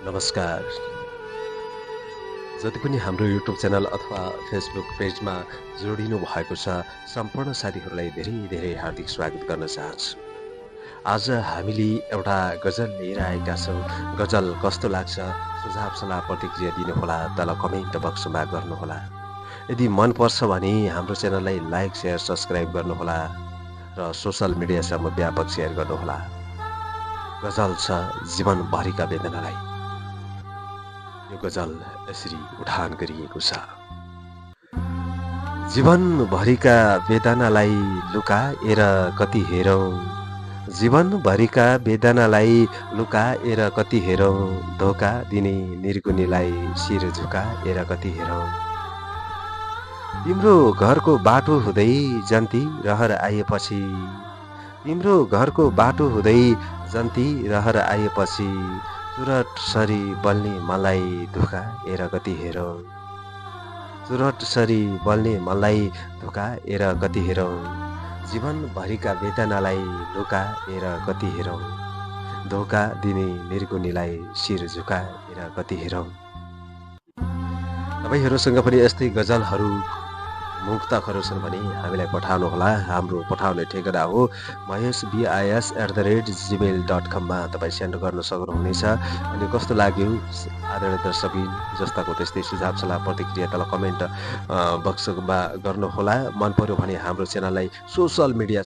नमस्कार। जति पनि हाम्रो युट्युब च्यानल अथवा फेसबुक पेजमा जोडिनु भएको छ, सम्पूर्ण साथीहरूलाई धेरै धेरै हार्दिक स्वागत गर्न चाहन्छु। आज हामीले एउटा गजल लिएर आएका छौँ। गजल कस्तो लाग्छ? सुझाव सल्लाह प्रतिक्रिया दिनुहोला, तल कमेन्ट बक्समा गर्नुहोला। यदि मनपर्छ भने हाम्रो च्यानललाई लाइक, सेयर, सब्स्क्राइब गर्नुहोला र सोसल मिडियासम्म व्यापक सेयर गर्नुहोला। गजल छ जीवनभरिका वेदनालाई। यो गजल यसरी उठान गरिएको छ। जीवनभरिका वेदनालाई लुकाएर कति हेरौँ, जीवनभरिका वेदनालाई लुकाएर कति हेरौँ, धोका दिने निर्गुणीलाई शिर झुकाएर कति हेरौँ। तिम्रो घरको बाटो हुँदै जन्ती रहर आएपछि, तिम्रो घरको बाटो हुँदै जन्ती रहर आएपछि, चुरट सरी बल्ने मलाई धोकाएर कति हेरौँ, चुरट सरी बल्ने मलाई धोकाएर कति हेरौँ। जीवनभरिका वेदनालाई लुकाएर कति हेरौँ, धोका दिने निर्गुणीलाई शिर झुकाएर कति हेरौँ। तपाईँहरूसँग पनि यस्तै गजलहरू मुक्तकहरू छन् भने हामीलाई पठाउनुहोला। हाम्रो पठाउने ठेगाना हो maheshbis@gmail.com मा तपाईँ सेन्ड गर्न सक्नुहुनेछ। अनि कस्तो लाग्यो आदरणीय दर्शकबिन, जस्ताको त्यस्तै सुझाव सल्लाह प्रतिक्रिया तल कमेन्ट बक्समा गर्नुहोला। मन पर्यो भने हाम्रो च्यानललाई सोसल मिडिया